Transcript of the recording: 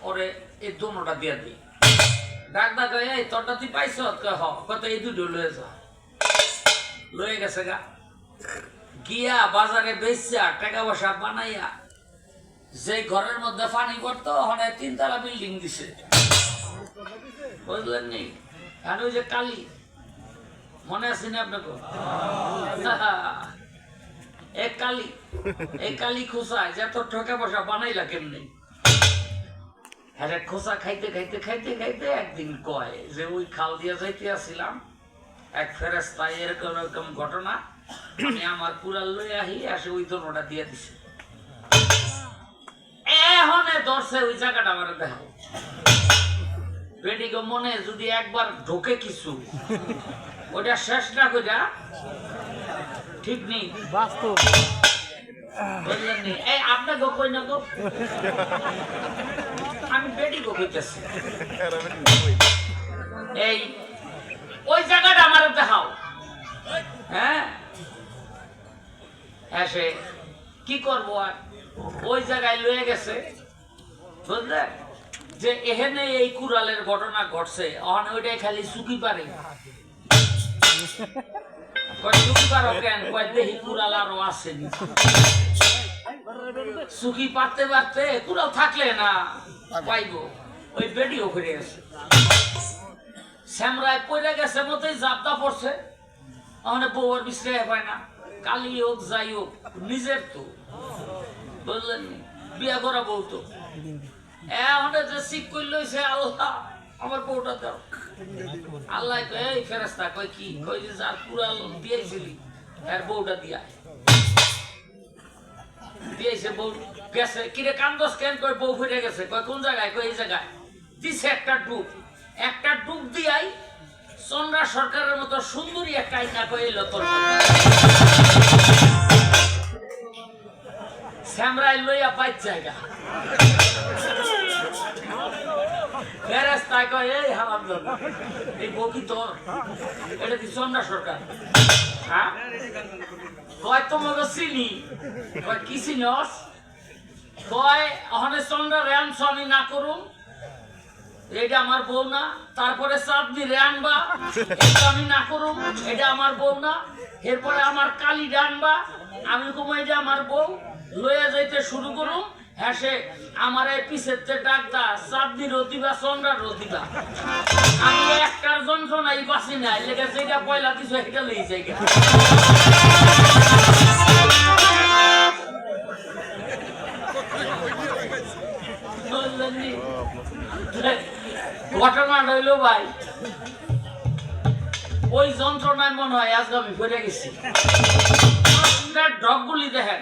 ওরে এই দোনোটা দিয়ে দিই। ডাকদা কয় এই তোরটা তুই পাইছ? কত এই দুটো লয়ে যা। লয়ে গেছে গা, গিয়া বাজারে বেচা টাকা পয়সা বানাইয়া যে ঘরের মধ্যে পানি পড়তো ওখানে 3 তলা বিল্ডিং দিছে, বুঝলেন নি? আর ওই যে কালী মনে আছে না আপনাকে? এই কালী খোসায় যে তোর টাকা পয়সা বানাইলা কেমনি? হ্যাঁ, খোসা খাইতে খাইতে খাইতে খাইতে একদিন কয় যে ওই খাল দিয়া যাইতে আসছিলাম, এক ফেরেস্তায় এরকম এরকম ঘটনা, আমি আমার কুড়াল লই আহি, আসে ওই দোনোটা দিয়ে দিছে। এহনে ধরছে ওই জায়গাটা আমার দেখো। বেটিকে মনে যদি একবার ঢোকে কিছু, ওটা শেষ না কইরা ঠিক নেই, বাস্তব বুঝলেন নি? এই আপনাকে কই না গো, আমি বেটি গো কইতেছি। এই ওই জায়গাটা আমার দেখাও। হ্যাঁ, এসে কি করবো আর, ওই জায়গায় লয়ে গেছে, বুঝলেন? যে এখানে এই কুড়ালের ঘটনা ঘটছে, ওখানে ওইটাই খালি চুকি পারে। চুকি পারো কেন? দেখি কুড়াল আরো আসেনি। চুকি পারতে পারতে কুড়াল থাকলে না পাইবো, ওই বেডিও ফিরে গেছে, শ্যামরায় পড়ে গেছে মতোই জাপটা পড়ছে। ওখানে বউর বিশ্রায় পায় না, কালি হোক যাই হোক নিজের তো, বুঝলেন? বিয়া করা বউ তো এখানে যে শিখ করল সে আল্লাহ আমার বউটা দাও। আল্লাহ এই ফেরেস্তা কয় কি? কই যে যার কুড়াল দিয়েছিলি এর বউটা দিয়া দিয়েছে। বউ গেছে, কিরে কান্দস কেন? কয় বউ ফিরে গেছে। কয় কোন জায়গায়? কয় এই জায়গায় দিছে একটা ডুব দিয়াই চন্দ্রা সরকারের মতো সুন্দরী একটা আইনা কয়ে এলো তোর শ্যামরায় লইয়া পাইত জায়গা। ফেরেস্তায় কয় এই হারামজাদা, এই বউ কি তোর? এটা কি চন্দ্রা সরকার? হ্যাঁ, কয় তোমাকে চিনি। কয় কি চিনস? কয় ওখানে চন্দ্রা রেয়ানছ আমি না করুম, এটা আমার বউ না। তারপরে চাঁদনি রানবা, এটা আমি না করুম, এটা আমার বউ না। এরপরে আমার কালি রানবা, আমি কম এটা আমার বউ। লইয়া যাইতে শুরু করুম, হ্যাঁ সে আমার এই পিছের ডাকদা চাঁদনি রতিবা চন্দ্রা রতিবা। আমি একটার যন্ত্রণাই বাঁচি নাই, লেগে যেটা পয়লা কিছু এটা লই যাই। ঘটনা রইল ভাই, ওই যন্ত্রণায় মনে হয় আজকে আমি ফিরে গেছি। ডগগুলি দেখেন